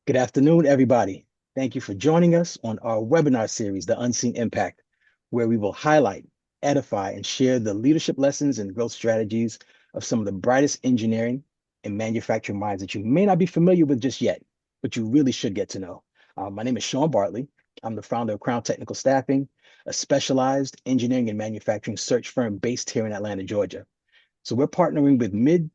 Good afternoon, everybody. Thank you for joining us on our webinar series, The Unseen Impact, where we will highlight, edify, and share the leadership lessons and growth strategies of some of the brightest engineering and manufacturing minds that you may not be familiar with just yet, but you really should get to know. My name is Sean Bartley. I'm the founder of Crown Technical Staffing, a specialized engineering and manufacturing search firm based here in Atlanta, Georgia. So we're partnering with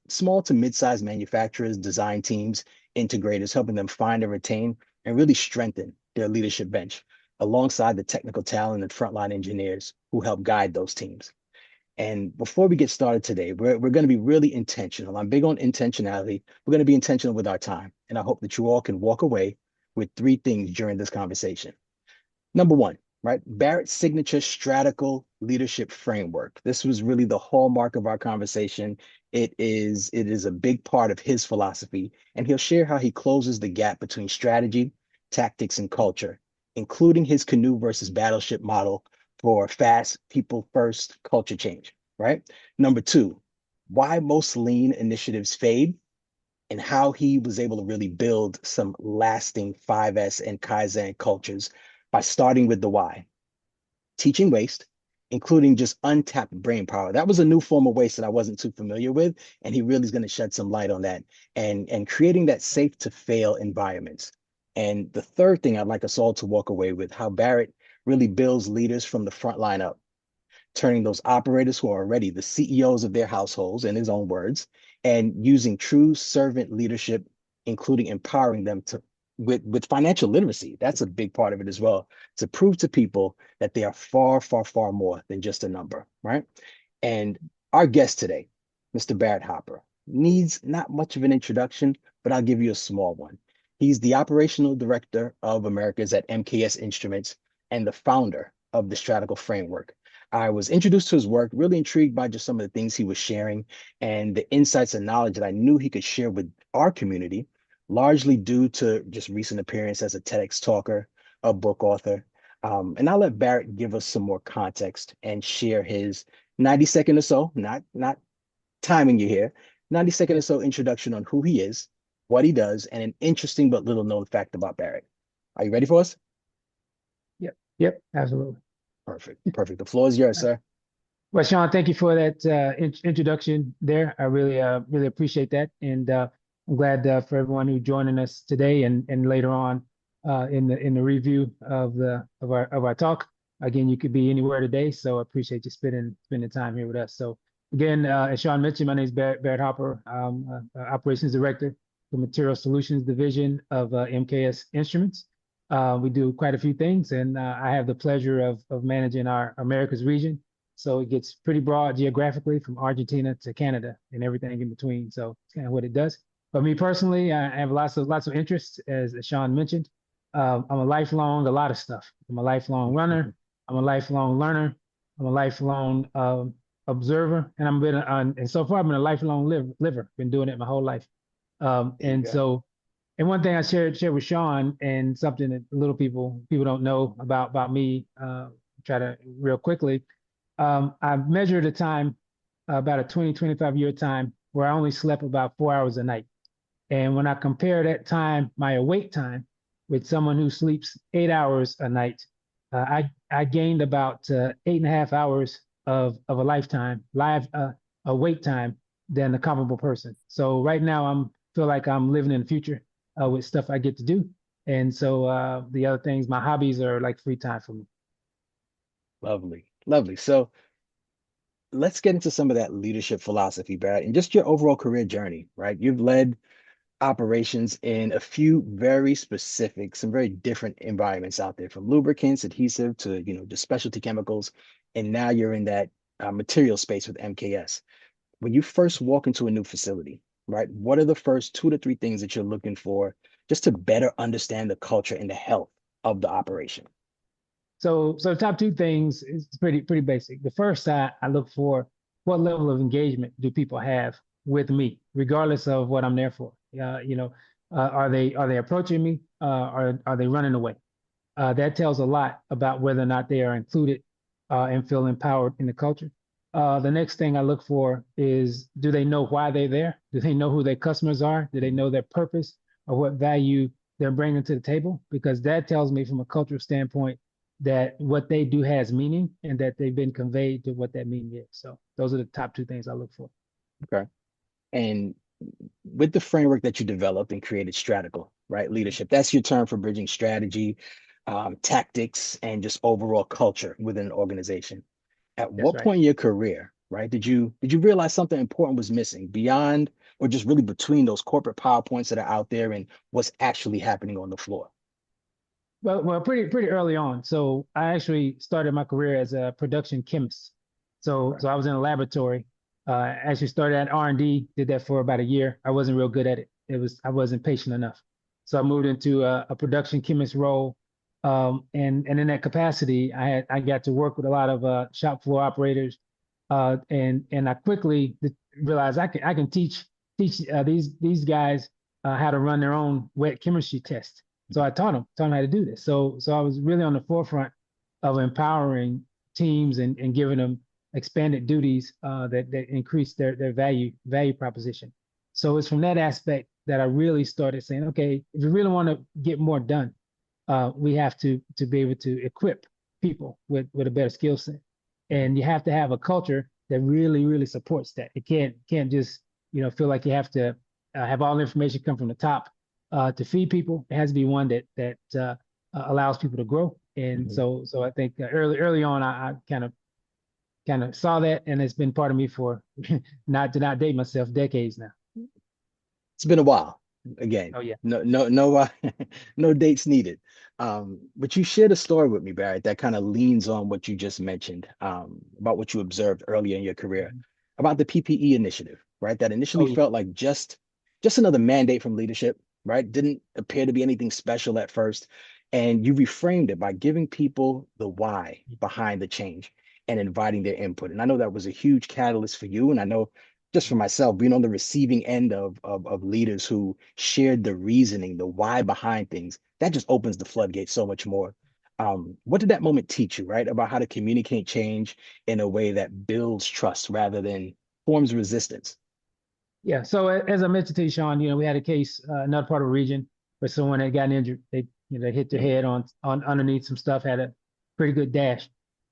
small to mid-sized manufacturers, design teams, integrators, helping them find and retain and really strengthen their leadership bench alongside the technical talent and frontline engineers who help guide those teams. And before we get started today, we're going to be really intentional. I'm big on intentionality. We're going to be intentional with our time. And I hope that you all can walk away with three things during this conversation. Number one, right? Barrett's signature Stratical leadership framework. This was really the hallmark of our conversation. It is a big part of his philosophy, and he'll share how he closes the gap between strategy, tactics, and culture, including his canoe versus battleship model for fast, people first culture change, right? Number two, why most lean initiatives fade and how he was able to really build some lasting 5S and Kaizen cultures by starting with the why, teaching waste, including just untapped brain power. That was a new form of waste that I wasn't too familiar with, and he really is going to shed some light on that and creating that safe to fail environments. And the third thing I'd like us all to walk away with, how Barrett really builds leaders from the front line up, turning those operators who are already the CEOs of their households, in his own words, and using true servant leadership, including empowering them to with financial literacy. That's a big part of it as well, to prove to people that they are far, far, far more than just a number, right? And our guest today, Mr. Barrett Hopper, needs not much of an introduction, but I'll give you a small one. He's the operational director of Americas at MKS Instruments and the founder of the Stratical framework. I was introduced to his work, really intrigued by just some of the things he was sharing and the insights and knowledge that I knew he could share with our community, largely due to just recent appearance as a TEDx talker, a book author. And I'll let Barrett give us some more context and share his 90-second or so, not timing you here, 90-second or so introduction on who he is, what he does, and an interesting but little known fact about Barrett. Are you ready for us? Yep, absolutely. Perfect, perfect. The floor is yours, sir. Well, Sean, thank you for that introduction there. I really appreciate that, and I'm glad for everyone who's joining us today and later on in the review of our talk. Again, you could be anywhere today, so I appreciate you spending time here with us. So again, as Sean mentioned, my name is Barrett Hopper. I'm Operations Director for Material Solutions Division of MKS Instruments. We do quite a few things, and I have the pleasure of managing our Americas region. So it gets pretty broad geographically from Argentina to Canada and everything in between. So it's kind of what it does. But me personally, I have lots of interests, as Sean mentioned. I'm a lifelong, a lot of stuff. I'm a lifelong runner. I'm a lifelong learner. I'm a lifelong observer, and so far I've been a lifelong liver. Been doing it my whole life. And one thing I shared with Sean, and something that little people don't know about me, try to real quickly. I've measured a time, about a 25 year time, where I only slept about 4 hours a night. And when I compare that time, my awake time, with someone who sleeps 8 hours a night, I gained about 8.5 hours of a lifetime, live awake time than a comparable person. So right now feel like I'm living in the future with stuff I get to do. And so the other things, my hobbies are like free time for me. Lovely, lovely. So let's get into some of that leadership philosophy, Barrett, and just your overall career journey, right? You've led operations in a few very specific, some very different environments out there, from lubricants, adhesive to, just specialty chemicals. And now you're in that material space with MKS. When you first walk into a new facility, right, what are the first 2 to 3 things that you're looking for just to better understand the culture and the health of the operation? So top two things is pretty basic. The first, I look for what level of engagement do people have with me, regardless of what I'm there for. Are they approaching me? Are they running away? That tells a lot about whether or not they are included and feel empowered in the culture. The next thing I look for is, do they know why they're there? Do they know who their customers are? Do they know their purpose? or what value they're bringing to the table, because that tells me from a cultural standpoint that what they do has meaning and that they've been conveyed to what that meaning is. So those are the top two things I look for. Okay. And with the framework that you developed and created, Stratical, right? Leadership, that's your term for bridging strategy, tactics, and just overall culture within an organization. At That's what right. point in your career, right, did you realize something important was missing beyond or just really between those corporate PowerPoints that are out there and what's actually happening on the floor? Well, pretty early on. So I actually started my career as a production chemist. So Okay. so I was in a laboratory. Actually started at R&D, did that for about a year. I wasn't real good at it. I wasn't patient enough. So I moved into a production chemist role. And in that capacity, I got to work with a lot of shop floor operators. And I quickly realized I can teach these guys how to run their own wet chemistry test. So I taught them how to do this. So I was really on the forefront of empowering teams and giving them expanded duties that increase their value proposition. So it's from that aspect that I really started saying, okay, if we really want to get more done, we have to be able to equip people with a better skill set, and you have to have a culture that really supports that. It can't just feel like you have to have all the information come from the top to feed people. It has to be one that allows people to grow. And Mhm. so I think early on I kind of saw that, and it's been part of me for not to not date myself, decades now. It's been a while. Again, Oh yeah. no, no dates needed. But you shared a story with me, Barrett, that kind of leans on what you just mentioned, about what you observed earlier in your career, Mhm. about the PPE initiative, right? That Oh initially yeah. felt like just another mandate from leadership, right? Didn't appear to be anything special at first. And you reframed it by giving people the why behind the change and inviting their input. And I know that was a huge catalyst for you. And I know just for myself, being on the receiving end of leaders who shared the reasoning, the why behind things, that just opens the floodgates so much more. What did that moment teach you, right? About how to communicate change in a way that builds trust rather than forms resistance. Yeah. So as I mentioned to you, Sean, we had a case, another part of the region where someone had gotten injured. They hit their Mhm, head on underneath some stuff, had a pretty good dash.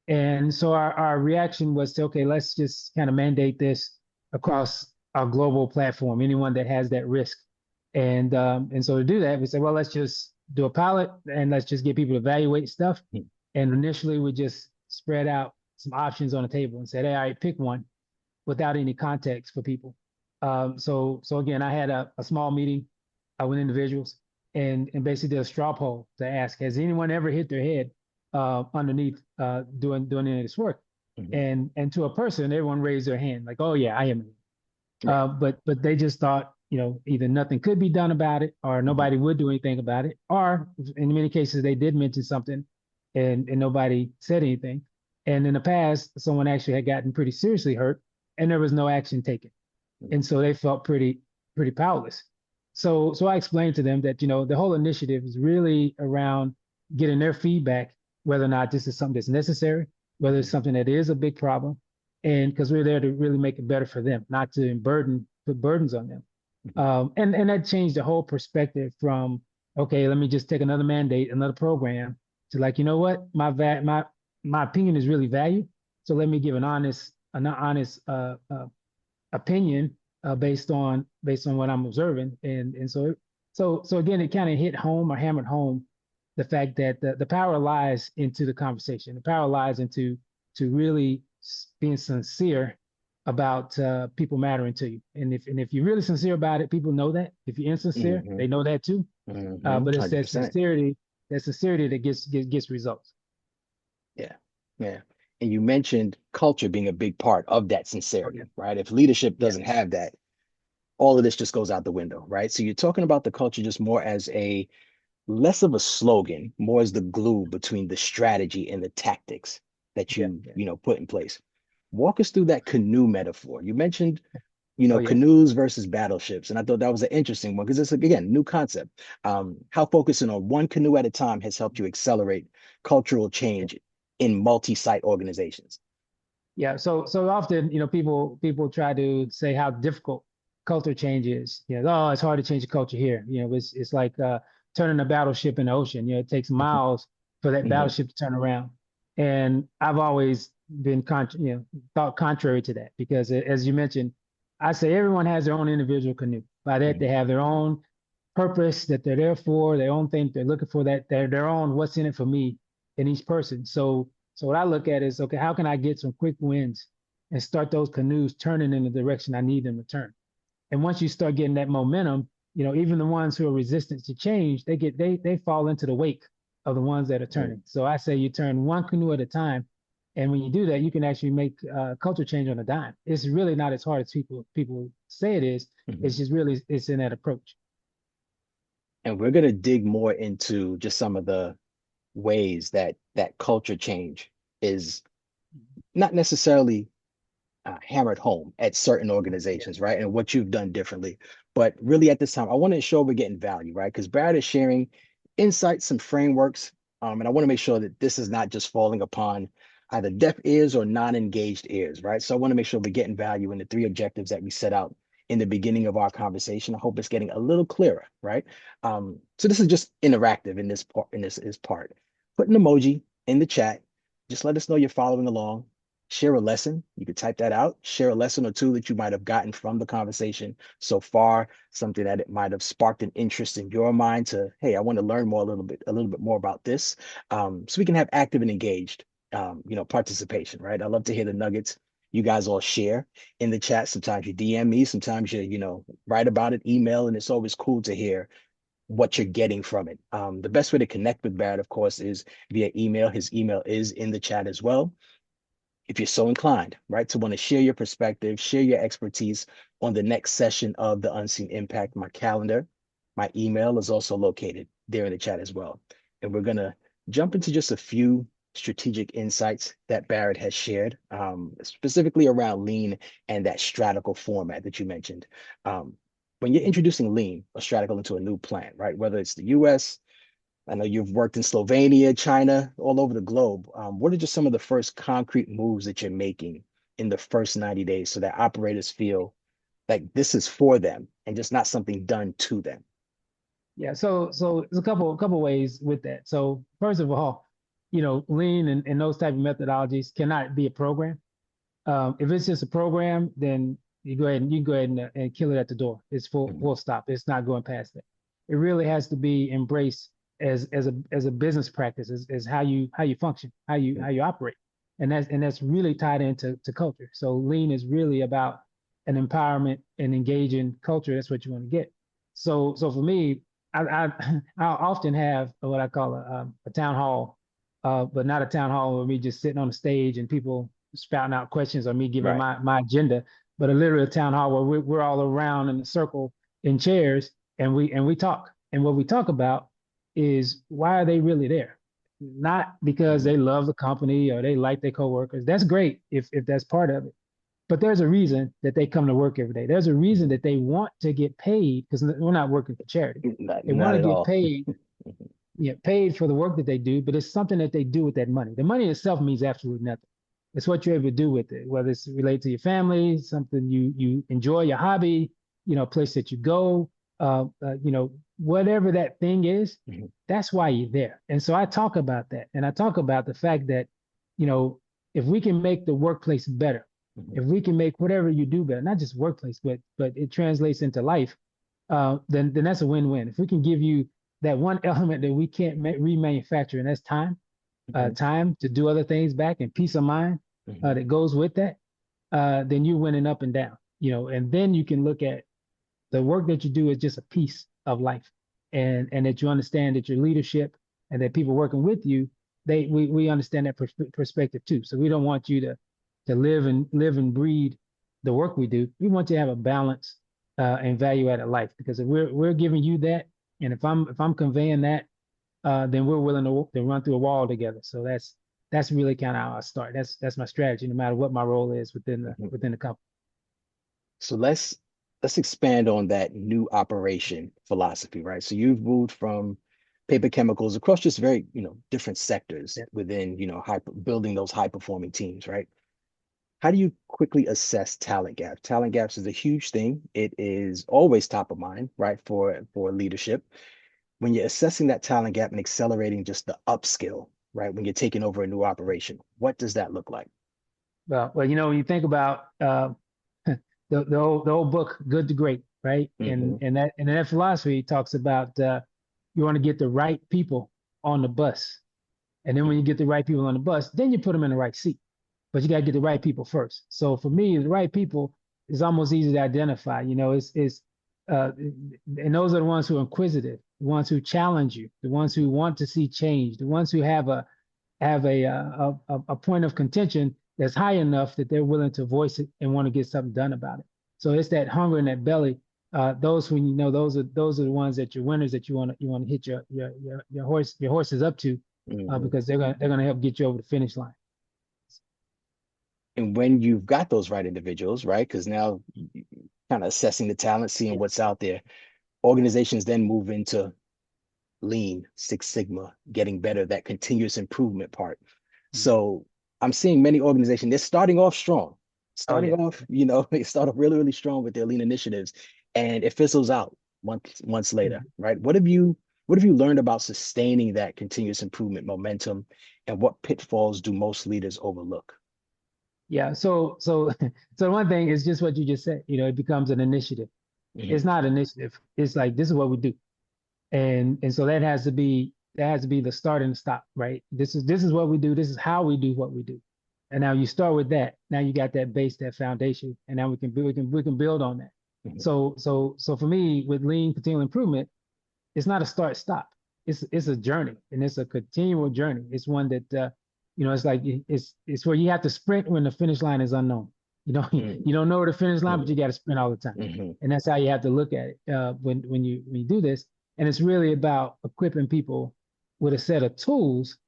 And so our reaction was to, okay, let's just kind of mandate this across our global platform, anyone that has that risk. And so to do that, we said, well, let's just do a pilot and let's just get people to evaluate stuff. mhm, And initially we just spread out some options on the table and said, hey, all right, pick one without any context for people. So again, I had a small meeting with individuals and basically did a straw poll to ask, has anyone ever hit their head underneath doing any of this work? mhm. And to a person, everyone raised their hand like, oh yeah, I am. Right. But they just thought, either nothing could be done about it or Mhm, nobody would do anything about it, or in many cases they did mention something and nobody said anything. And in the past, someone actually had gotten pretty seriously hurt and there was no action taken. mhm, And so they felt pretty powerless. So I explained to them that, the whole initiative is really around getting their feedback, whether or not this is something that's necessary, whether it's mhm, something that is a big problem, and because we're there to really make it better for them, not to put burdens on them. mhm, And that changed the whole perspective from, okay, let me just take another mandate, another program, to like, you know what, my opinion is really valued. So let me give an honest opinion based on what I'm observing. And so again, it kind of hit home or hammered home the fact that the power lies into the conversation. The power lies into to really being sincere about people mattering to you. And if you're really sincere about it, people know that. If you're insincere, mhm, they know that too. mhm. But it's 100%. that sincerity that gets results. Yeah. Yeah. And you mentioned culture being a big part of that Oh yeah, sincerity, right? If leadership yeah, doesn't have that, all of this just goes out the window, right? So you're talking about the culture just more as a less of a slogan, more as the glue between the strategy and the tactics that yeah, you, yeah. put in place. Walk us through that canoe metaphor. You mentioned, Oh yeah. canoes versus battleships, and I thought that was an interesting one because it's again new concept. How focusing on one canoe at a time has helped you accelerate cultural Yeah. change in multi-site organizations. Yeah, so often, people try to say how difficult culture change is. You know, oh, it's hard to change a culture here. You know, it's like turning a battleship in the ocean. You know, it takes miles for that Hmm. battleship to turn around. And I've always been thought contrary to that because as you mentioned, I say everyone has their own individual canoe. By that, they Hmm. have their own purpose that they're there for, their own thing they're looking for, that they're their own what's in it for me in each person. So what I look at is, okay, how can I get some quick wins and start those canoes turning in the direction I need them to turn? And once you start getting that momentum, you know, even the ones who are resistant to change, they fall into the wake of the ones that are turning. So I say you turn one canoe at a time, and when you do that, you can actually make culture change on a dime. It's really not as hard as people say it is. Hmm. It's just really it's in that approach. And we're going to dig more into just some of the ways that that culture change is not necessarily hammered home at certain Yeah. organizations, right? And what you've done differently. But really, at this time, I want to ensure we're getting value, right? Because Barrett is sharing insights and frameworks. And I want to make sure that this is not just falling upon either deaf ears or non-engaged ears, right? So I want to make sure we're getting value in the three objectives that we set out in the beginning of our conversation. I hope it's getting a little clearer, right? So this is just interactive in this part. In this is part. Put an emoji in the chat. Just let us know you're following along. Share a lesson. You could type that out. Share a lesson or two that you might have gotten from the conversation so far, something that it might have sparked an interest in your mind to, hey, I want to learn more a little bit more about this. So we can have active and engaged, participation, right? I love to hear the nuggets you guys all share in the chat. Sometimes you DM me, sometimes you write about it, email, and it's always cool to hear what you're getting from it. The best way to connect with Barrett, of course, is via email. His email is in the chat as well if you're so inclined, right, to want to share your perspective, share your expertise on the next session of the Unseen Impact, my calendar, my email is also located there in the chat as well. And we're going to jump into just a few strategic insights that Barrett has shared, specifically around lean and that stratical format that you mentioned. When you're introducing lean or stratical into a new plant, right, whether it's the US, I know you've worked in Slovenia, China, all over the globe. What are just some of the first concrete moves that you're making in the first 90 days so that operators feel like this is for them and just not something done to them? Yeah, so there's a couple ways with that. So first of all, you know, lean and those type of methodologies cannot be a program. If it's just a program, then you go ahead and kill it at the door. It's Mhm. full stop. It's not going past that. It really has to be embraced as a business practice, as how you function, how you operate, and that's really tied into culture. So lean is really about an empowerment and engaging culture. That's what you want to get. So for me, I I often have what I call a town hall, but not a town hall where me just sitting on the stage and people spouting out questions or me giving Right. my agenda, but a literal town hall where we're all around in a circle in chairs and we talk. And what we talk about is why are they really there? Not because Mhm. they love the company or they like their coworkers. That's great if that's part of it. But there's a reason that they come to work every day. There's a reason Mhm. that they want to get paid because we're not working for charity. Not, They want not to at get all. paid, paid for the work that they do, but it's something that they do with that money. The money itself means absolutely nothing. It's what you're able to do with it, whether it's related to your family, something you enjoy, your hobby, a place that you go, whatever that thing is. Mhm. That's why you're there. And so I talk about that, and I talk about the fact that, you know, if we can make the workplace better, Mhm. if we can make whatever you do better, not just workplace, but it translates into life, then that's a win-win. If we can give you that one element that we can't remanufacture, and that's time, Mhm. time to do other things back, and peace of mind Mhm. that goes with that, then you're winning up and down. And then you can look at the work that you do is just a piece of life, and that you understand that your leadership and that people working with you, we understand that perspective too. So we don't want you to live and breed the work we do. We want you to have a balance and value added life, because if we're giving you that, and if I'm conveying that, then we're willing to run through a wall together. So that's really kind of how I start. That's my strategy, no matter what my role is within the Mhm. within the company. So let's expand on that new operation philosophy, right? So you've moved from paper chemicals across just very, different sectors Yeah. within, building those high performing teams, right? How do you quickly assess talent gaps? Talent gaps is a huge thing. It is always top of mind, right, for leadership. When you're assessing that talent gap and accelerating just the upskill, right, when you're taking over a new operation, what does that look like? Well, when you think about the old book, Good to Great, right? Hmm. And that philosophy talks about you want to get the right people on the bus, and then when you get the right people on the bus, then you put them in the right seat. But you got to get the right people first. So for me, the right people is almost easy to identify. Uh, and those are the ones who are inquisitive, the ones who challenge you, the ones who want to see change, the ones who have a point of contention that's high enough that they're willing to voice it and want to get something done about it. So it's that hunger in that belly. Those when you know those are the ones that your winners that you want to hit your horses up to, Hmm. because they're gonna help get you over the finish line. And when you've got those right individuals, right, because now kind of assessing the talent, seeing Yeah. what's out there, organizations then move into lean, Six Sigma, getting better, that continuous improvement part. Mhm. So I'm seeing many organizations, they're starting off strong, Oh starting yeah. off, they start off really, really strong with their lean initiatives and it fizzles out months later, Mhm. right? What have you learned about sustaining that continuous improvement momentum and what pitfalls do most leaders overlook? Yeah. So one thing is just what you just said. It becomes an initiative. It's Hmm. not initiative. It's like this is what we do. And so that has to be the start and the stop, right? This is what we do. This is how we do what we do. And now you start with that. Now you got that base, that foundation, and now we can build on that. Hmm. So for me, with lean continual improvement, it's not a start stop. It's a journey, and it's a continual journey. It's one that it's like it's where you have to sprint when the finish line is unknown. You know, Hmm. you don't know where the finish line, but Hmm. you got to sprint all the time, Hmm. and that's how you have to look at it when you do this. And it's really about equipping people with a set of tools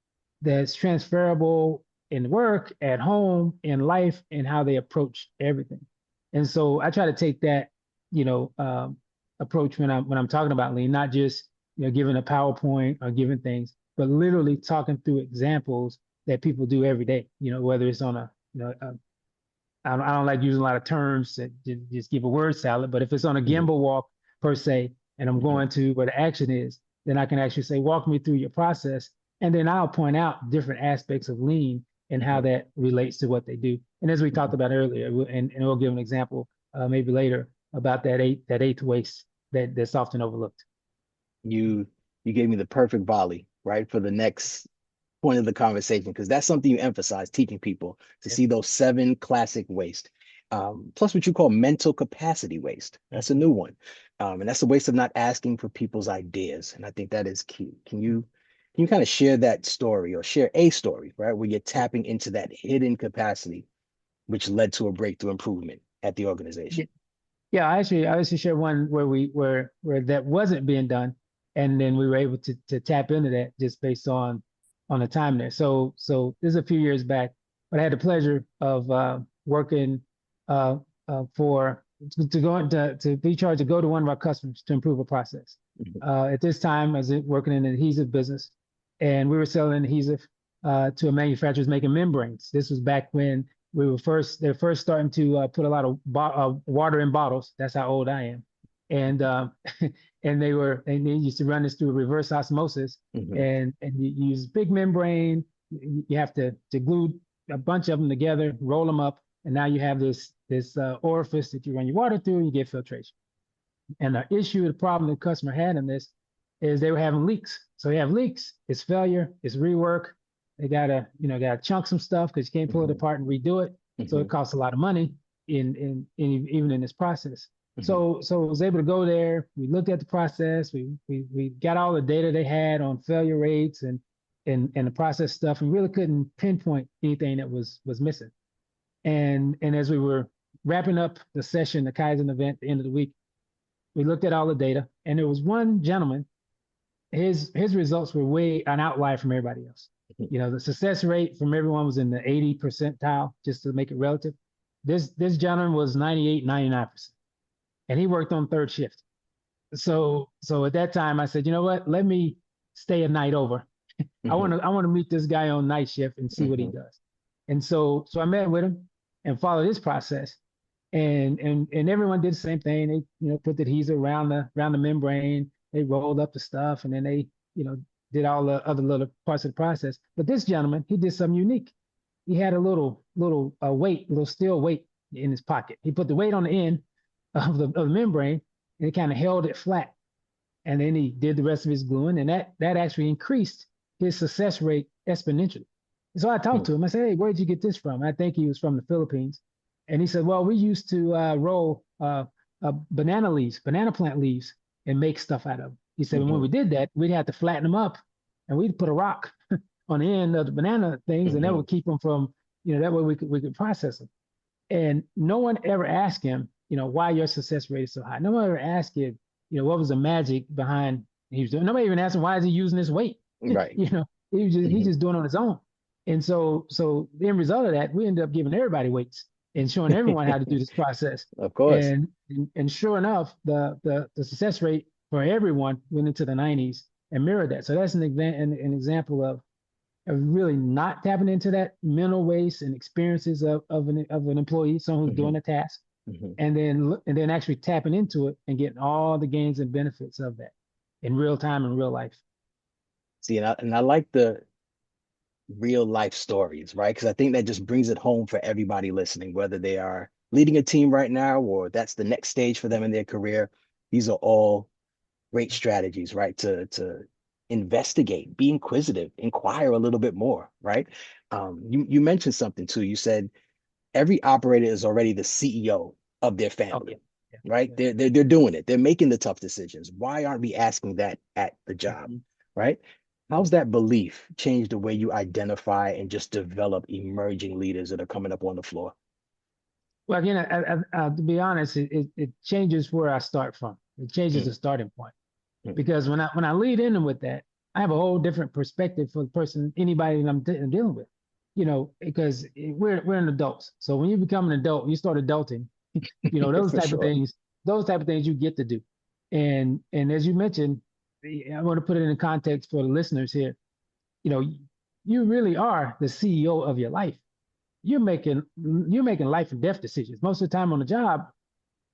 that's transferable in work, at home, in life, and how they approach everything. And so I try to take that, you know, um, approach when I'm talking about lean, not just giving a PowerPoint or giving things, but literally talking through examples that people do every day. Whether it's on I don't like using a lot of terms that just give a word salad, but if it's on a Hmm. gimbal walk per se, and I'm Hmm. going to where the action is, then I can actually say, walk me through your process. And then I'll point out different aspects of lean and how Hmm. that relates to what they do. And as we talked Hmm. about earlier, and we'll give an example maybe later about that eighth waste that's often overlooked. You you gave me the perfect volley, right, for the next point of the conversation, because that's something you emphasize teaching people to Yeah. see those seven classic waste. Plus what you call mental capacity waste. That's a Mhm. new one. And that's the waste of not asking for people's ideas. And I think that is key. Can you kind of share that story or share a story, right, where you're Yeah. tapping into that hidden capacity which led to a breakthrough improvement at the Yeah. organization? Yeah, I actually shared one where that wasn't being done, and then we were able to tap into that just based on the time there. So this is a few years back, but I had the pleasure of working uh, for to be charged to go to one of our customers to improve a process. Mhm. At this time, I was working in an adhesive business, and we were selling adhesive to a manufacturer who's making membranes. This was back when they're first starting to put a lot of water in bottles. That's how old I am. And and they used to run this through reverse osmosis, Mhm. and you use big membrane. You have to glue a bunch of them together, roll them up, and now you have this orifice that you run your water through, and you get filtration. And the problem the customer had in this is they were having leaks. So they have leaks, it's failure, it's rework. They gotta chunk some stuff because you can't pull it Mhm. apart and redo it. So it Mhm. costs a lot of money in even in this process. Mhm. So I was able to go there. We looked at the process. We got all the data they had on failure rates and the process stuff, and really couldn't pinpoint anything that was missing. And as we were wrapping up the session, the Kaizen event, at the end of the week, we looked at all the data, and there was one gentleman. His results were way an outlier from everybody else. The success rate from everyone was in the 80 percentile, just to make it relative. This gentleman was 98, 99%, and he worked on third shift. So at that time, I said, you know what? Let me stay a night over. I want Mhm. to I want to meet this guy on night shift and see what he Mhm. does. And so I met with him, and follow this process. And everyone did the same thing. They, put the adhesive around the membrane. They rolled up the stuff, and then they, did all the other little parts of the process. But this gentleman, he did something unique. He had a little weight, little steel weight in his pocket. He put the weight on the end of the membrane, and he kind of held it flat. And then he did the rest of his gluing, and that actually increased his success rate exponentially. And so I talked to him. I said, "Hey, where did you get this from?" I think he was from the Philippines. And he said, "Well, we used to roll banana plant leaves, and make stuff out of them." He said, "And when we did that, we'd have to flatten them up, and we'd put a rock on the end of the banana things, and that would keep them from, that way we could process them." And no one ever asked him, why your success rate is so high. No one ever asked him, what was the magic behind he was doing. Nobody even asked him, why is he using this weight? Right. He's just doing it on his own. And so the end result of that, we ended up giving everybody weights and showing everyone how to do this process. Of course. And sure enough, the success rate for everyone went into the 90s and mirrored that. So that's an example of really not tapping into that mental waste and experiences of an employee, someone who's doing a task, and then actually tapping into it and getting all the gains and benefits of that in real time in real life. See, and I like the real life stories, right? Because I think that just brings it home for everybody listening, whether they are leading a team right now or that's the next stage for them in their career. These are all great strategies, right? To investigate, be inquisitive, inquire a little bit more, right? You mentioned something too. You said every operator is already the CEO of their family, Okay. Yeah. right? Yeah. They're doing it. They're making the tough decisions. Why aren't we asking that at the job, right? How's that belief changed the way you identify and just develop emerging leaders that are coming up on the floor? Well, again, to be honest, it changes where I start from. It changes Mm, the starting point. mm, Because when I lead in them with that, I have a whole different perspective for the person, anybody that I'm dealing with, because we're an adults. So when you become an adult, you start adulting, those for type of sure. things, you get to do. And as you mentioned, I want to put it in context for the listeners here. You know, you really are the CEO of your life. You're making life and death decisions. Most of the time on the job,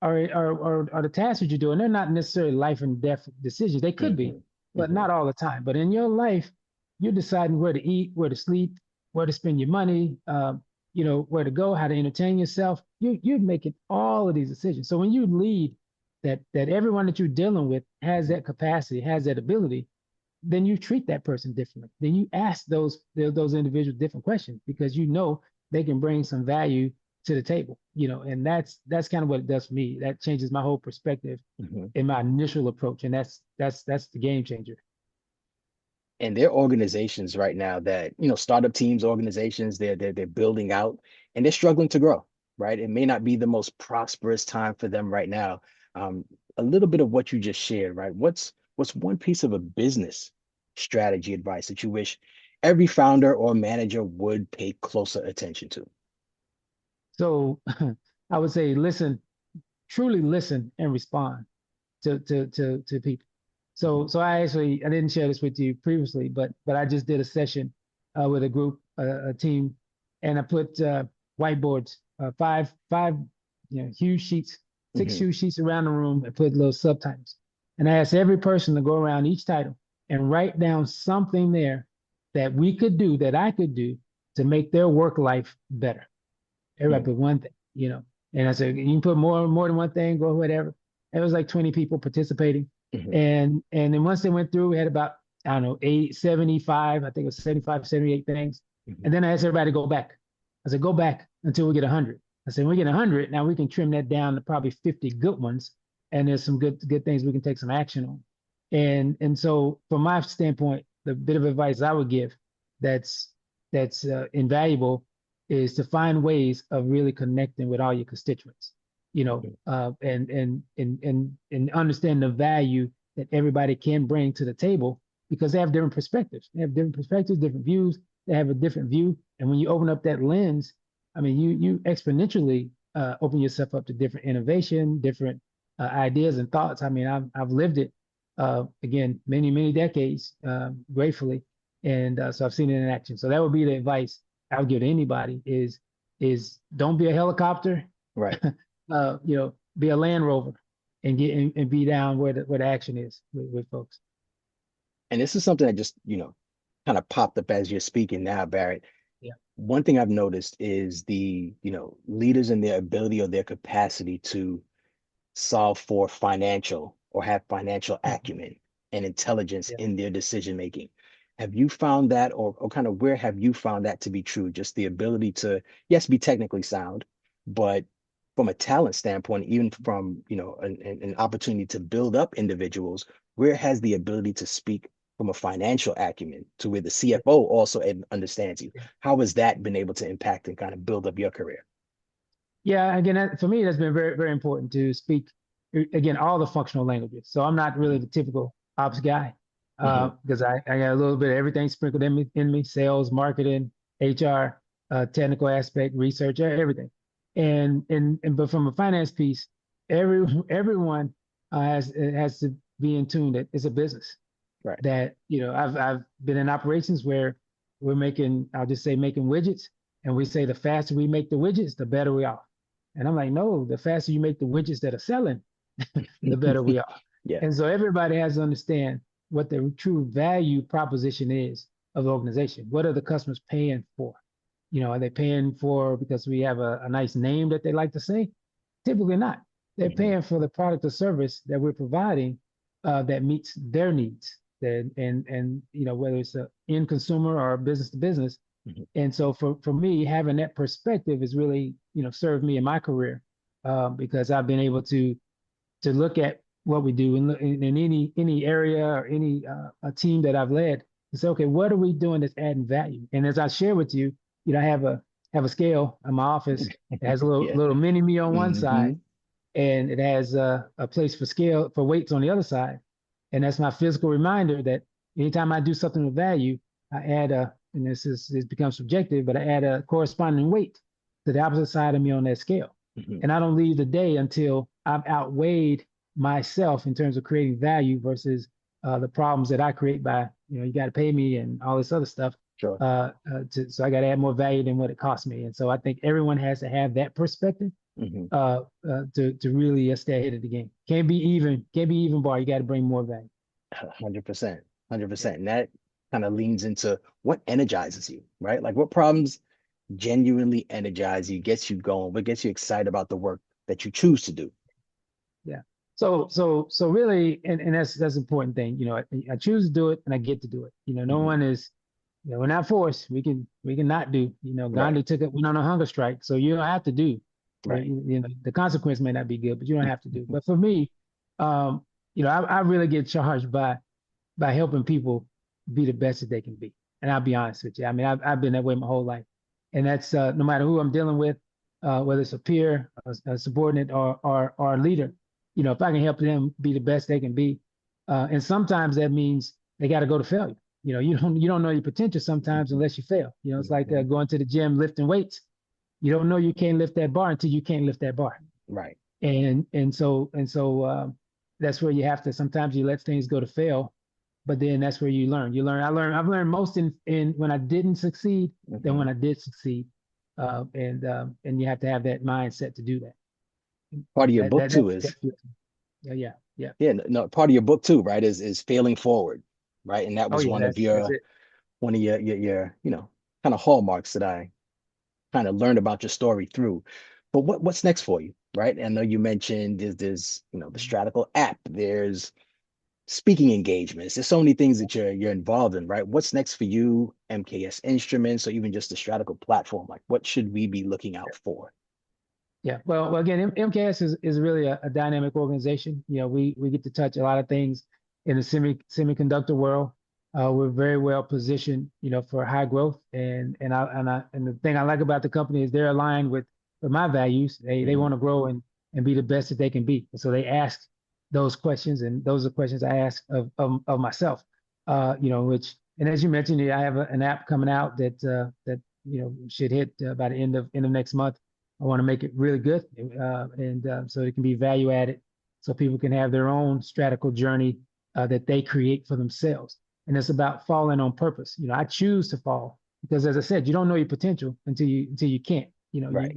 are the tasks that you're doing, they're not necessarily life and death decisions. They could be, Hmm. but Hmm. not all the time. But in your life, you're deciding where to eat, where to sleep, where to spend your money, where to go, how to entertain yourself. You're making all of these decisions. So when you lead that everyone that you're dealing with has that capacity, has that ability, then you treat that person differently. Then you ask those individuals different questions because they can bring some value to the table, and that's kind of what it does for me. That changes my whole perspective Hmm. in my initial approach, and that's the game changer. And their organizations right now that, startup teams, organizations, they're building out and they're struggling to grow, right? It may not be the most prosperous time for them right now. Um, a little bit of what you just shared, right? What's one piece of a business strategy advice that you wish every founder or manager would pay closer attention to? So I would say listen, truly listen and respond to people. Mhm. So I didn't share this with you previously, but I just did a session with a group, a team, and I put whiteboards, five, huge sheets, six Mhm. huge sheets around the room, and put little subtitles. And I asked every person to go around each title and write down something there that we could do, that I could do to make their work life better. Everybody Mhm. put one thing, And I said, you can put more than one thing, go whatever. It was like 20 people participating. Mhm. And then once they went through, we had about, I don't know, 75, I think it was 75, 78 things. Mhm. And then I asked everybody to go back. I said, go back until we get 100. I said, when we get 100, now we can trim that down to probably 50 good ones. And there's some good things we can take some action on. And so from my standpoint, the bit of advice I would give that's that's invaluable is to find ways of really connecting with all your constituents, Mhm. and understand the value that everybody can bring to the table because they have different perspectives. They have different perspectives, different views. They have a different view, and when you open up that lens, I mean, you exponentially open yourself up to different innovation, different ideas and thoughts. I mean, I've lived it again many decades, gratefully, and so I've seen it in action. So that would be the advice I would give to anybody is don't be a helicopter, Right. be a Land Rover and and be down where the action is with folks. And this is something that just, kind of popped up as you're speaking now, Barrett. Yeah. One thing I've noticed is the, leaders and their ability or their capacity to solve for financial or have financial Mhm. acumen and intelligence Yeah. in their decision making. Have you found that, or kind of where have you found that to be true? Just the ability to, yes, be technically sound, but from a talent standpoint, even from, an opportunity to build up individuals, where has the ability to speak from a financial acumen to where the Yeah. CFO also understands you? Yeah. How has that been able to impact and kind of build up your career? Yeah, again, for me, that's been very, very important to speak again all the functional languages. So I'm not really the typical ops guy Hmm. because I got a little bit of everything sprinkled in me, sales, marketing, HR, technical aspect, research, everything. And but from a finance piece, everyone has to be in tune that it's a business. Right. That I've been in operations where we're making, I'll just say making widgets, and we say the faster we make the widgets, the better we are. And I'm like, no, the faster you make the widgets that are selling, the better we are. Yeah. And so everybody has to understand what the true value proposition is of the organization. What are the customers paying for? Are they paying for because we have a nice name that they like to say? Typically not. They're Hmm. paying for the product or service that we're providing that meets their needs. And whether it's an end consumer or business to business. Hmm. And so for me, having that perspective has really served me in my career because I've been able to look at what we do in any area or any a team that I've led and say, okay, what are we doing that's adding value? And as I share with you, I have a scale in my office. It has a little Yeah. little mini me on one Hmm. side, and it has a place for scale for weights on the other side. And that's my physical reminder that anytime I do something of value, I add and this becomes subjective, but I add a corresponding weight to the opposite side of me on that scale. Hmm. And I don't leave the day until I've outweighed myself in terms of creating value versus the problems that I create by, you got to pay me and all this other stuff. Sure. So I got to add more value than what it costs me. And so I think everyone has to have that perspective Hmm. to really stay ahead of the game. Can't be even bar. You got to bring more value. 100%. Yeah. 100%. And that kind of leans into what energizes you, right? Like what problems genuinely energize you, gets you going, what gets you excited about the work that you choose to do. Yeah. So really, and that's an important thing. I choose to do it and I get to do it. No Hmm. one is, we're not forced. We can not do. Right. Gandhi went on a hunger strike, so you don't have to do. Right. The consequence may not be good, but you don't have to do. But for me, um, I really get charged by helping people be the best that they can be. And I'll be honest with you. I mean, I've been that way my whole life, and that's no matter who I'm dealing with, whether it's a peer, a subordinate, or a leader. If I can help them be the best they can be, and sometimes that means they got to go to failure. You don't know your potential sometimes unless you fail. It's like Hmm. going to the gym lifting weights. You don't know you can't lift that bar until you can't lift that bar. Right. And so that's where you have to sometimes you let things go to fail, but then that's where you learn. I've learned most in when I didn't succeed than Hmm. when I did succeed. And you have to have that mindset to do that. Part of your That book that too that's is, that's good. Yeah, yeah, yeah. yeah, no, part of your book too, right, is failing forward, right? And that Oh was yeah, that's it. one of your kind of hallmarks that I kind of learned about your story through. But what's next for you, right? I know you mentioned there's the Mhm. Stratical app, there's speaking engagements. There's so many things that you're involved in, right? What's next for you, MKS Instruments, or even just the Stratical platform? Like, what should we be looking out for? Yeah. Well, again, MKS is really a dynamic organization. We get to touch a lot of things in the semiconductor world. We're very well positioned, for high growth. And the thing I like about the company is they're aligned with my values. They Hmm. want to grow and be the best that they can be. And so they ask those questions, and those are questions I ask of myself. Which and as you mentioned, I have an app coming out that should hit by the end of next month. I want to make it really good, and so it can be value added, so people can have their own stratical journey that they create for themselves. And it's about falling on purpose. I choose to fall because, as I said, you don't know your potential until you can't. Right.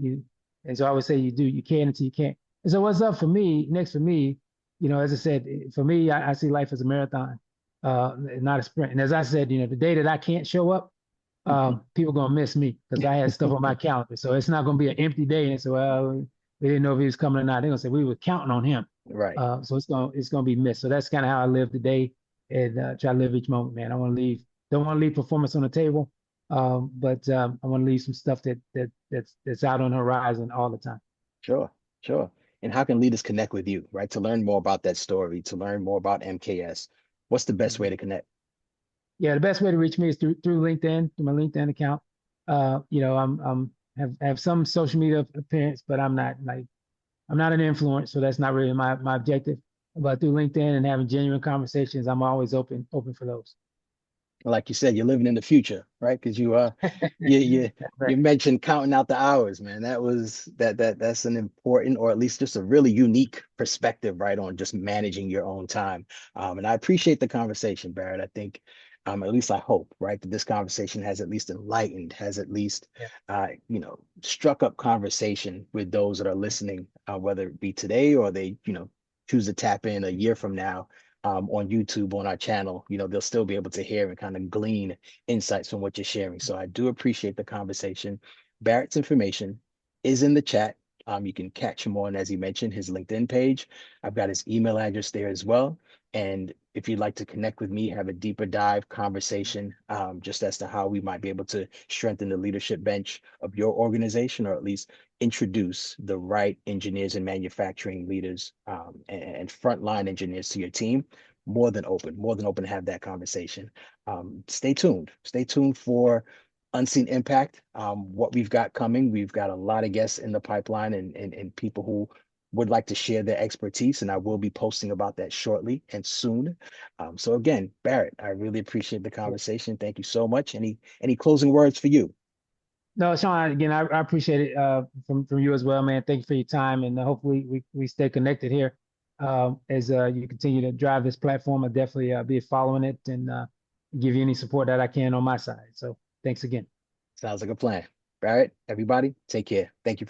and so I would say you can until you can't. And so what's up for me, next for me, as I said, for me, I see life as a marathon, not a sprint. And as I said, the day that I can't show up, people gonna miss me because I had stuff on my calendar. So it's not gonna be an empty day. And so, well, we didn't know if he was coming or not. They're gonna say we were counting on him. Right. So it's gonna be missed. So that's kind of how I live today, and try to live each moment, man. I want to leave. Don't want to leave performance on the table, but I want to leave some stuff that's out on the horizon all the time. Sure. Sure. And how can leaders connect with you, right? To learn more about that story, to learn more about MKS, what's the best way Mhm. to connect? Yeah, the best way to reach me is through LinkedIn, through my LinkedIn account. I'm have some social media appearance, but I'm not an influencer, so that's not really my objective. But through LinkedIn and having genuine conversations, I'm always open for those. Like you said, you're living in the future, right? Because you Right. you mentioned counting out the hours, man. That's an important, or at least just a really unique perspective, right, on just managing your own time. And I appreciate the conversation, Barrett. I think, at least I hope, right, that this conversation has at least enlightened, has at least, Yeah. struck up conversation with those that are listening, whether it be today or they, choose to tap in a year from now, on YouTube on our channel, they'll still be able to hear and kind of glean insights from what you're sharing. So I do appreciate the conversation. Barrett's information is in the chat. You can catch him on, as he mentioned, his LinkedIn page. I've got his email address there as well. And if you'd like to connect with me, have a deeper dive conversation, just as to how we might be able to strengthen the leadership bench of your organization, or at least introduce the right engineers and manufacturing leaders, and frontline engineers to your team, more than open to have that conversation. Stay tuned for Unseen Impact. What we've got coming, we've got a lot of guests in the pipeline, and people who would like to share their expertise, and I will be posting about that shortly and soon. So again, Barrett, I really appreciate the Yeah. conversation. Thank you so much. Any closing words for you? No, Sean, again, I appreciate it from you as well, man. Thank you for your time, and hopefully we stay connected here as you continue to drive this platform. I'll definitely be following it and give you any support that I can on my side. So thanks again. Sounds like a plan. Barrett, everybody, take care. Thank you.